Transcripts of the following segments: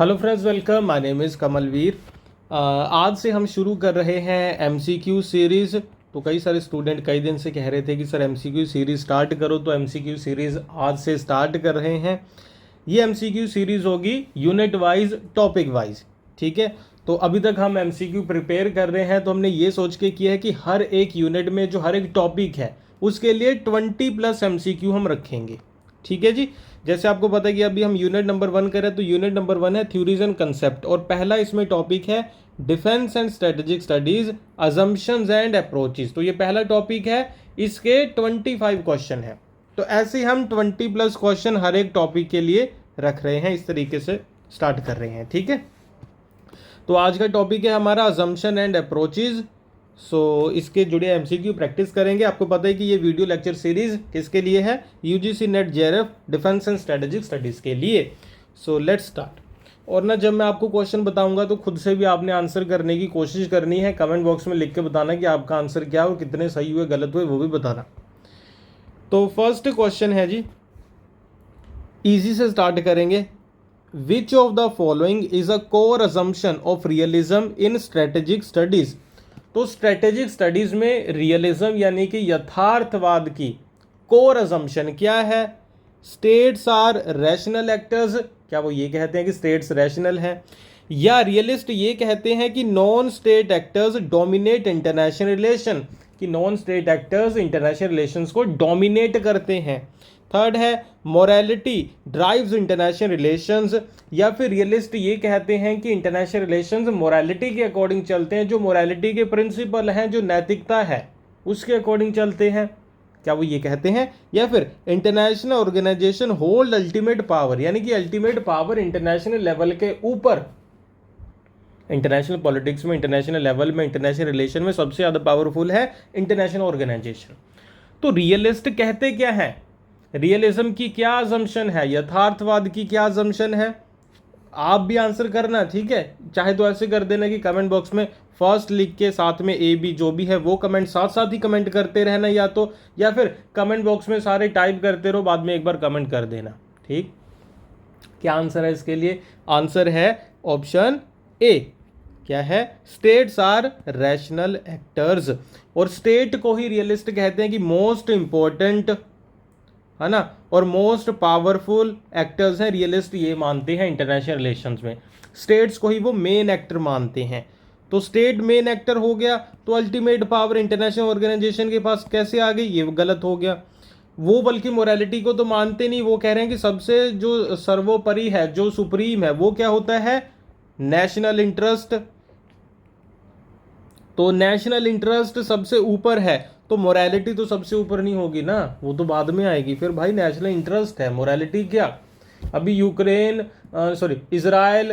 Hello friends, welcome. My name is Kamalveer. आज से हम शुरू कर रहे हैं एमसीक्यू सीरीज़। तो कई सारे स्टूडेंट कई दिन से कह रहे थे कि सर एमसीक्यू सीरीज़ स्टार्ट करो, तो एमसीक्यू सीरीज़ आज से स्टार्ट कर रहे हैं। ये एमसीक्यू सीरीज़ होगी यूनिट वाइज, टॉपिक वाइज। ठीक है। तो अभी तक हम एमसीक्यू प्रिपेयर कर रहे हैं, तो हमने ये सोच के किया है कि हर एक यूनिट में जो हर एक टॉपिक है उसके लिए 20+ एमसीक्यू हम रखेंगे। ठीक है जी। जैसे आपको पता है कि अभी हम यूनिट नंबर 1 करें, तो यूनिट नंबर 1 है थ्योरीज एंड कंसेप्ट, और पहला इसमें टॉपिक है defence and strategic studies, assumptions and approaches. तो ये पहला टॉपिक है, इसके 25 क्वेश्चन है। तो ऐसे ही हम 20+ क्वेश्चन हर एक टॉपिक के लिए रख रहे हैं, इस तरीके से स्टार्ट कर रहे हैं। ठीक है। तो आज का टॉपिक है हमारा अजम्पशन एंड अप्रोचेस। इसके जुड़े एमसीक्यू प्रैक्टिस करेंगे। आपको पता है कि ये वीडियो लेक्चर सीरीज किसके लिए है? UGC net JRF defence and strategic studies के लिए। Let's start. और ना, जब मैं आपको क्वेश्चन बताऊंगा तो खुद से भी आपने आंसर करने की कोशिश करनी है। कमेंट बॉक्स में लिख के बताना कि आपका आंसर क्या है और कितने सही हुए गलत हुए वो भी बताना। तो फर्स्ट क्वेश्चन है जी, इजी से स्टार्ट करेंगे। Which of the following is a core assumption of realism in strategic studies? तो स्ट्रेटेजिक स्टडीज में रियलिज्म यानी कि यथार्थवाद की कोर असम्पशन क्या है? States are rational actors. क्या वो ये कहते हैं कि स्टेट्स रैशनल हैं? या रियलिस्ट ये कहते हैं कि non state actors dominate international relation, कि non state actors international relations को डोमिनेट करते हैं? थर्ड है मोरालिटी ड्राइव्स इंटरनेशनल रिलेशंस, या फिर रियलिस्ट ये कहते हैं कि इंटरनेशनल रिलेशंस मोरालिटी के अकॉर्डिंग चलते हैं, जो मोरालिटी के प्रिंसिपल हैं, जो नैतिकता है उसके अकॉर्डिंग चलते हैं। क्या वो ये कहते हैं? या फिर international organisation hold ultimate power, यानी कि अल्टीमेट पावर इंटरनेशनल लेवल के ऊपर, इंटरनेशनल पॉलिटिक्स में, इंटरनेशनल लेवल में, इंटरनेशनल रिलेशन में सबसे ज़्यादा पावरफुल है इंटरनेशनल ऑर्गेनाइजेशन। तो रियलिस्ट कहते क्या है? रियलिज्म की क्या अजम्पशन है? यथार्थवाद की क्या अजम्पशन है? आप भी आंसर करना, ठीक है। चाहे तो ऐसे कर देना कि कमेंट बॉक्स में फर्स्ट लिख के साथ में ए बी जो भी है वो कमेंट साथ साथ ही कमेंट करते रहना, या फिर कमेंट बॉक्स में सारे टाइप करते रहो, बाद में एक बार कमेंट कर देना। ठीक। क्या आंसर है इसके लिए? आंसर है ऑप्शन ए। क्या है? States are rational actors. और स्टेट को ही रियलिस्ट कहते हैं कि मोस्ट इंपॉर्टेंट, है ना, और मोस्ट पावरफुल एक्टर्स हैं। रियलिस्ट ये मानते हैं इंटरनेशनल रिलेशंस में स्टेट्स को ही वो मेन एक्टर मानते हैं। तो स्टेट मेन एक्टर हो गया, तो अल्टीमेट पावर इंटरनेशनल ऑर्गेनाइजेशन के पास कैसे आ गई? ये गलत हो गया। वो बल्कि मोरालिटी को तो मानते नहीं, वो कह रहे हैं कि सबसे जो सर्वोपरि है, जो सुप्रीम है, वो क्या होता है? National interest. तो नेशनल इंटरेस्ट सबसे ऊपर है, तो मोरालिटी तो सबसे ऊपर नहीं होगी ना, वो तो बाद में आएगी। फिर भाई नेशनल इंटरेस्ट है, मोरालिटी क्या? अभी इजराइल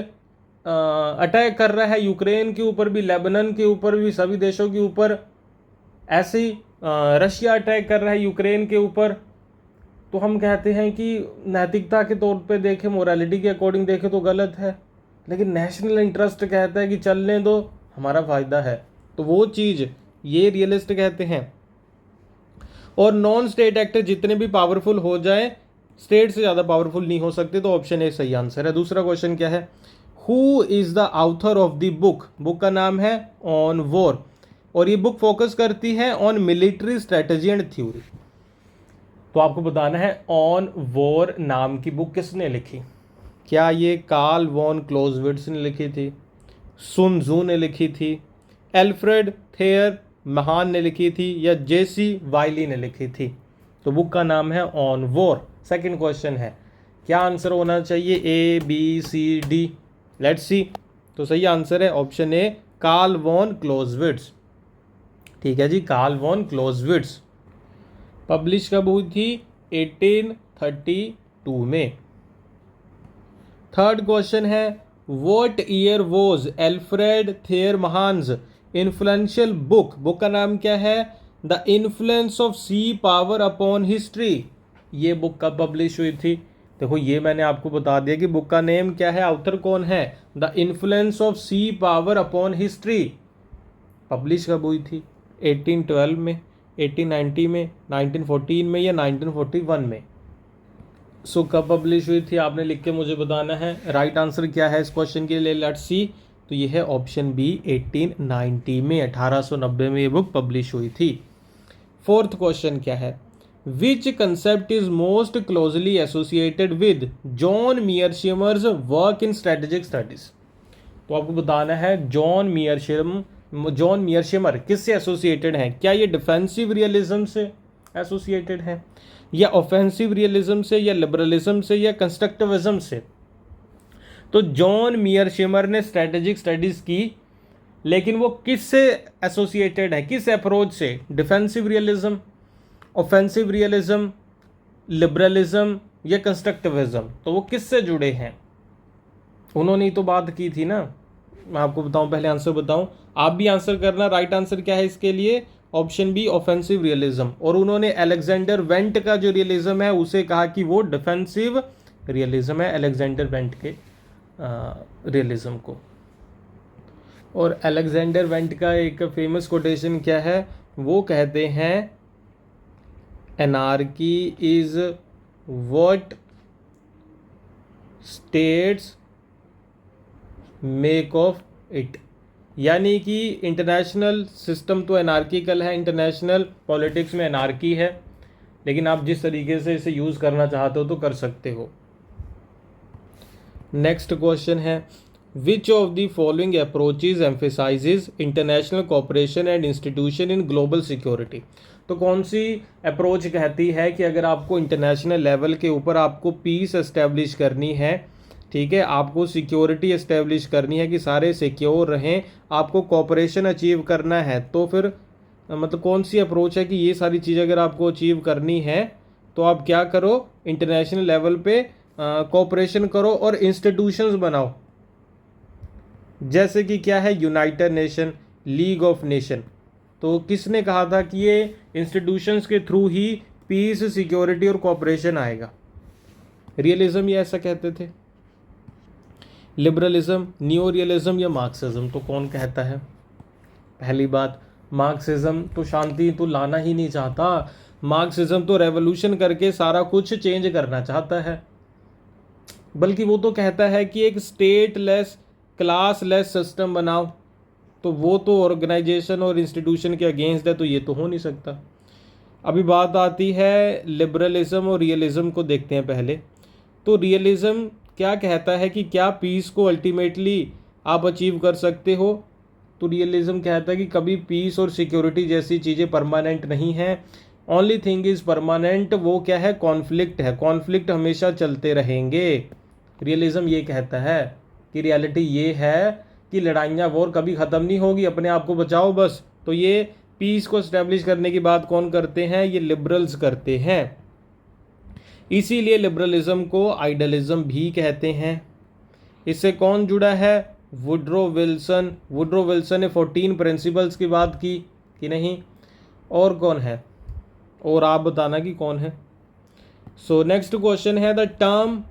अटैक कर रहा है यूक्रेन के ऊपर भी, लेबनान के ऊपर भी, सभी देशों के ऊपर। ऐसे ही रशिया अटैक कर रहा है यूक्रेन के ऊपर। तो हम कहते हैं कि नैतिकता के तौर पे देखें, मोरालिटी के अकॉर्डिंग देखें तो गलत है, लेकिन नेशनल इंटरेस्ट कहता है कि चलने दो, हमारा फायदा है। तो वो चीज़ ये रियलिस्ट कहते हैं। और नॉन स्टेट एक्टर जितने भी पावरफुल हो जाए, स्टेट से ज़्यादा पावरफुल नहीं हो सकते। तो ऑप्शन ए सही आंसर है। दूसरा क्वेश्चन क्या है? Who is the author of the book? Book का नाम है ऑन वॉर, और ये बुक फोकस करती है on military strategy and theory. तो आपको बताना है ऑन वॉर नाम की बुक किसने लिखी? क्या ये कार्ल वॉन क्लोजविट्ज ने लिखी थी, सुन जू ने लिखी थी, एल्फ्रेड थेयर महान ने लिखी थी, या जेसी वाइली ने लिखी थी? तो बुक का नाम है ऑन वॉर। सेकंड क्वेश्चन है, क्या आंसर होना चाहिए? A B C D? Let's see. तो सही आंसर है option A, Carl von Clausewitz. ठीक है जी, कार्ल वॉन क्लोजविट्ज। पब्लिश कब हुई थी? 1832 में। थर्ड क्वेश्चन है, what year was Alfred Thayer Mahan's influential book? Book का नाम क्या है? The influence of sea power upon history. ये बुक कब पब्लिश हुई थी? देखो, ये मैंने आपको बता दिया कि बुक का नेम क्या है, ऑथर कौन है। The influence of sea power upon history. Publish कब हुई थी? 1812 में, 1890 में, 1914 में, या 1941 में? सो कब पब्लिश हुई थी आपने लिख के मुझे बताना है। राइट आंसर क्या है इस क्वेश्चन के लिए, लेट्स सी। तो ये है ऑप्शन बी, 1890 में, 1890 में ये बुक पब्लिश हुई थी। फोर्थ क्वेश्चन क्या है, which concept is most closely associated with John Mearsheimer's work in strategic studies. तो आपको बताना है जॉन मियरशिमर किससे एसोसिएटेड है। क्या ये डिफेंसिव रियलिज्म से एसोसिएटेड है, या ऑफेंसिव रियलिज्म से, या लिबरलिज्म से, या कंस्ट्रक्टिविज्म से। तो जॉन मियरशिमर ने स्ट्रेटेजिक स्टडीज की, लेकिन वो किससे एसोसिएटेड है, किस अप्रोच से, defensive realism, offensive realism, liberalism, या कंस्ट्रक्टिविज्म। तो वो किससे जुड़े हैं, उन्होंने ही तो बात की थी ना। मैं आपको बताऊं, पहले आंसर बताऊं, आप भी आंसर करना। राइट आंसर क्या है इसके लिए, ऑप्शन बी, ऑफेंसिव रियलिज्म। और उन्होंने अलेक्जेंडर वेंट का जो रियलिज्म है उसे कहा कि वो डिफेंसिव रियलिज्म है, अलेक्जेंडर वेंट के रियलिज्म को। और अलेक्जेंडर वेंट का एक फेमस कोटेशन क्या है, वो कहते हैं anarchy is what states make of it. यानी कि इंटरनेशनल सिस्टम तो एनार्किकल है, इंटरनेशनल पॉलिटिक्स में एनार्की है, लेकिन आप जिस तरीके से इसे यूज़ करना चाहते हो तो कर सकते हो। नेक्स्ट क्वेश्चन है, विच of the following approaches emphasises international cooperation and institution in global security. तो कौन सी अप्रोच कहती है कि अगर आपको इंटरनेशनल लेवल के ऊपर आपको पीस एस्टेब्लिश करनी है, ठीक है, आपको सिक्योरिटी एस्टेब्लिश करनी है कि सारे सिक्योर रहें, आपको कोऑपरेशन अचीव करना है, तो फिर मतलब कौन सी अप्रोच है कि ये सारी चीज़ अगर आपको अचीव करनी है तो आप क्या करो, इंटरनेशनल लेवल पे कोऑपरेशन करो और इंस्टीट्यूशंस बनाओ। जैसे कि क्या है, United nation, league of nation. तो किसने कहा था कि ये इंस्टीट्यूशंस के थ्रू ही पीस, सिक्योरिटी और कोऑपरेशन आएगा। रियलिज्म ये ऐसा कहते थे, लिबरलिज्म, न्यू रियलिज्म, या मार्क्सिज्म। तो कौन कहता है। पहली बात, मार्क्सिज्म तो शांति तो लाना ही नहीं चाहता, मार्क्सिज्म तो रेवोल्यूशन करके सारा कुछ चेंज करना चाहता है। बल्कि वो तो कहता है कि एक स्टेटलेस, क्लासलेस सिस्टम बनाओ। तो वो तो ऑर्गेनाइजेशन और इंस्टीट्यूशन के अगेंस्ट है, तो ये तो हो नहीं सकता। अभी बात आती है लिबरलिज्म और रियलिज्म को देखते हैं पहले। तो रियलिज्म क्या कहता है कि क्या पीस को अल्टीमेटली आप अचीव कर सकते हो। तो रियलिज्म कहता है कि कभी पीस और सिक्योरिटी जैसी चीज़ें परमानेंट नहीं हैं। ओनली थिंग इज़ परमानेंट, वो क्या है, कॉन्फ्लिक्ट है, कॉन्फ्लिक्ट हमेशा चलते रहेंगे। रियलिज्म ये कहता है कि रियलिटी ये है कि लड़ाइयाँ, वॉर कभी ख़त्म नहीं होगी, अपने आप को बचाओ बस। तो ये पीस को इस्टेब्लिश करने की बात कौन करते हैं, ये लिबरल्स करते हैं। इसीलिए लिबरलिज्म को आइडियलिज्म भी कहते हैं। इससे कौन जुड़ा है, वुड्रो विल्सन। वुड्रो विल्सन ने 14 प्रिंसिपल्स की बात की कि नहीं, और कौन है, और आप बताना कि कौन है। सो नेक्स्ट क्वेश्चन है, the term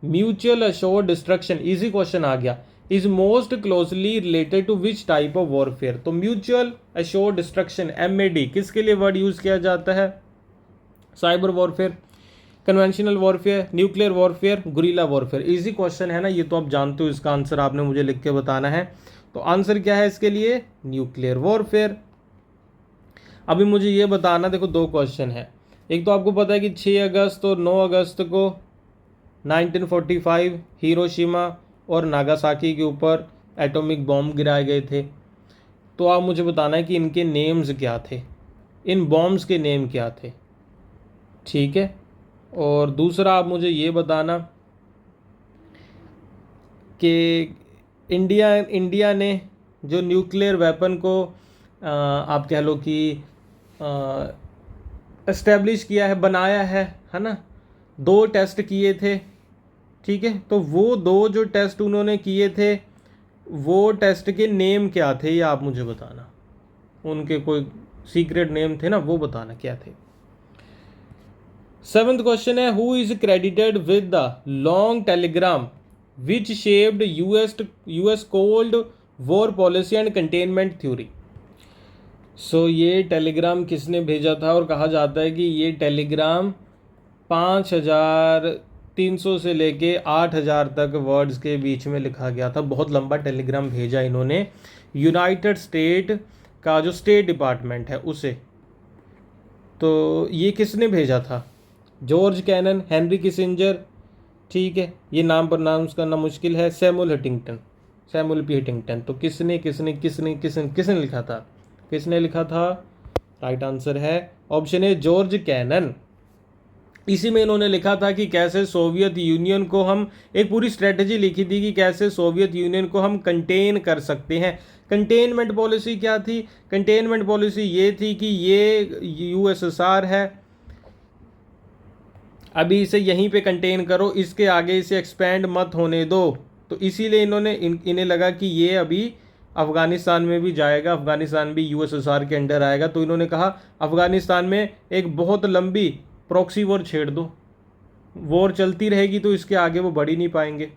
mutual assured destruction, easy question आ गया, is most closely related to which type of warfare. तो म्यूचुअल अश्योर्ड डिस्ट्रक्शन, MAD, किसके लिए वर्ड यूज किया जाता है, cyber warfare, conventional warfare, nuclear warfare, guerrilla warfare. Easy question है ना, ये तो आप जानते हो, इसका आंसर आपने मुझे लिख के बताना है। तो आंसर क्या है इसके लिए, न्यूक्लियर वॉरफेयर। अभी मुझे ये बताना, देखो दो क्वेश्चन है। एक तो आपको पता है कि 6 अगस्त और 9 अगस्त को 1945 हिरोशिमा और नागासाकी के ऊपर एटॉमिक बॉम्ब गिराए गए थे। तो आप मुझे बताना है कि इनके नेम्स क्या थे, इन बॉम्ब्स के नेम क्या थे, ठीक है। और दूसरा आप मुझे ये बताना कि इंडिया ने जो न्यूक्लियर वेपन को आप कह लो कि एस्टेब्लिश किया है, बनाया है ना, 2 टेस्ट किए थे, ठीक है। तो वो 2 जो टेस्ट उन्होंने किए थे, वो टेस्ट के नेम क्या थे, ये आप मुझे बताना। उनके कोई सीक्रेट नेम थे ना, वो बताना क्या थे। 7th क्वेश्चन है, who is credited with the long telegram which shaped US cold war policy and containment theory. So ये टेलीग्राम किसने भेजा था, और कहा जाता है कि ये टेलीग्राम 5300 से लेके 8000 तक वर्ड्स के बीच में लिखा गया था। बहुत लंबा टेलीग्राम भेजा इन्होंने यूनाइटेड स्टेट का जो स्टेट डिपार्टमेंट है उसे। तो ये किसने भेजा था? जॉर्ज कैनन, हेनरी किसिंजर, ठीक है, ये नाम प्रोनाउंस करना मुश्किल है, Samuel Huntington, Samuel P Huntington. तो किसने किसने किसने किसने किसने लिखा था? किसने लिखा था? राइट आंसर है ऑप्शन ए जॉर्ज कैनन। इसी में इन्होंने लिखा था कि कैसे सोवियत यूनियन को हम, एक पूरी स्ट्रेटजी लिखी थी कि कैसे सोवियत यूनियन को हम कंटेन कर सकते हैं। कंटेनमेंट पॉलिसी क्या थी? कंटेनमेंट पॉलिसी ये थी कि ये यूएसएसआर है, अभी इसे यहीं पे कंटेन करो, इसके आगे इसे एक्सपेंड मत होने दो। तो इसीलिए इन्होंने इन्हें लगा कि ये अभी अफ़गानिस्तान में भी जाएगा, अफ़गानिस्तान भी यूएसएसआर के अंडर आएगा। तो इन्होंने कहा अफ़गानिस्तान में एक बहुत लंबी प्रॉक्सी वॉर छेड़ दो, वॉर चलती रहेगी तो इसके आगे वो बढ़ ही नहीं पाएंगे।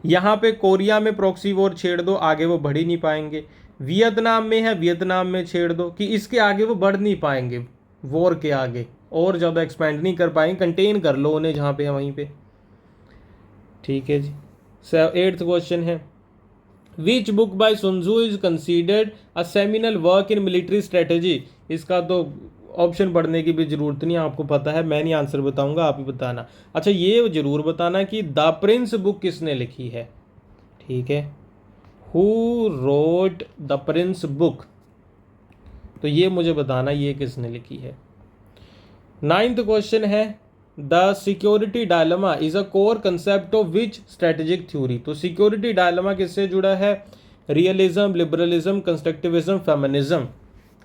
यहाँ पे कोरिया में प्रॉक्सी वॉर छेड़ दो, आगे वो बढ़ ही नहीं पाएंगे। वियतनाम में है, वियतनाम में छेड़ दो कि इसके आगे वो बढ़ नहीं पाएंगे, वॉर के आगे और ज़्यादा एक्सपेंड नहीं कर पाएंगे, कंटेन कर लो उन्हें जहाँ पे है वहीं पे। ठीक है जी। 8th क्वेश्चन है, which book by sun tzu is considered a seminal work in military strategy? इसका तो ऑप्शन पढ़ने की भी जरूरत नहीं, आपको पता है, मैं नहीं आंसर बताऊंगा, आप ही बताना। अच्छा, ये जरूर बताना कि द प्रिंस बुक किसने लिखी है? ठीक है, who wrote the Prince book, तो ये मुझे बताना ये किसने लिखी है। 9th क्वेश्चन है, the security dilemma is a core concept of which strategic theory? तो सिक्योरिटी डायलेमा किससे जुड़ा है? Realism, liberalism, constructivism, feminism.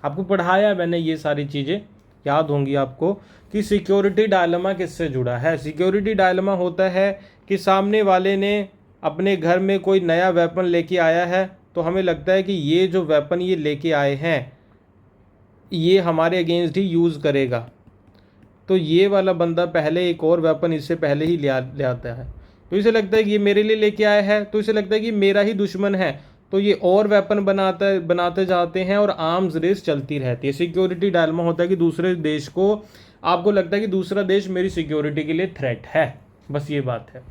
आपको पढ़ाया मैंने, ये सारी चीज़ें याद होंगी आपको कि सिक्योरिटी डायलेमा किससे जुड़ा है। सिक्योरिटी डायलेमा होता है कि सामने वाले ने अपने घर में कोई नया वेपन लेके आया है, तो हमें लगता है कि ये जो वेपन ये लेके आए हैं ये हमारे अगेंस्ट ही यूज़ करेगा, तो ये वाला बंदा पहले एक और वेपन इससे पहले ही ले आता है, तो इसे लगता है कि ये मेरे लिए लेके आया है, तो इसे लगता है कि मेरा ही दुश्मन है, तो ये और वेपन बनाते जाते हैं और आर्म्स रेस चलती रहती है। सिक्योरिटी डायलेमा होता है कि दूसरे देश को, आपको लगता है कि दूसरा देश मेरी सिक्योरिटी के लिए थ्रेट है, बस ये बात है।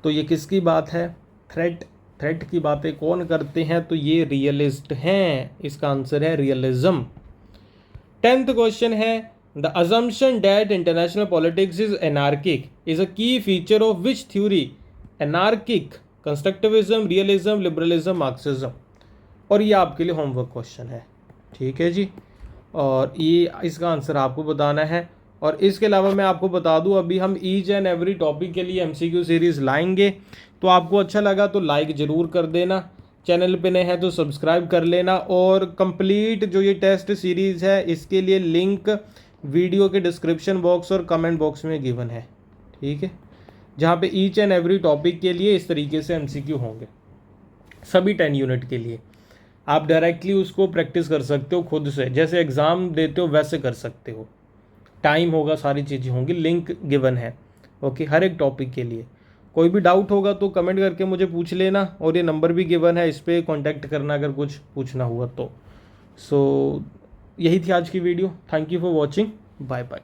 तो ये किसकी बात है? थ्रेट की बातें कौन करते हैं? तो ये रियलिस्ट हैं, इसका आंसर है रियलिज्म। 10th क्वेश्चन है, the assumption that international politics is anarchic is a key feature of which theory? Anarchic, constructivism, realism, liberalism, Marxism. और ये आपके लिए होमवर्क क्वेश्चन है, ठीक है जी, और ये इसका आंसर आपको बताना है। और इसके अलावा मैं आपको बता दूं, अभी हम ईच एंड एवरी टॉपिक के लिए MCQ सीरीज़ लाएंगे, तो आपको अच्छा लगा तो लाइक ज़रूर कर देना, चैनल पे नए हैं तो सब्सक्राइब कर लेना। और कंप्लीट जो ये टेस्ट सीरीज़ है इसके लिए लिंक वीडियो के डिस्क्रिप्शन बॉक्स और कमेंट बॉक्स में गिवन है, ठीक है, जहाँ पे ईच एंड एवरी टॉपिक के लिए इस तरीके से MCQ होंगे, सभी 10 यूनिट के लिए। आप डायरेक्टली उसको प्रैक्टिस कर सकते हो खुद से, जैसे एग्ज़ाम देते हो वैसे कर सकते हो, टाइम होगा, सारी चीज़ें होंगी, लिंक गिवन है, ओके, हर एक टॉपिक के लिए। कोई भी डाउट होगा तो कमेंट करके मुझे पूछ लेना, और ये नंबर भी गिवन है, इस पर कॉन्टैक्ट करना अगर कुछ पूछना हुआ तो। सो यही थी आज की video, thank you for watching, bye bye.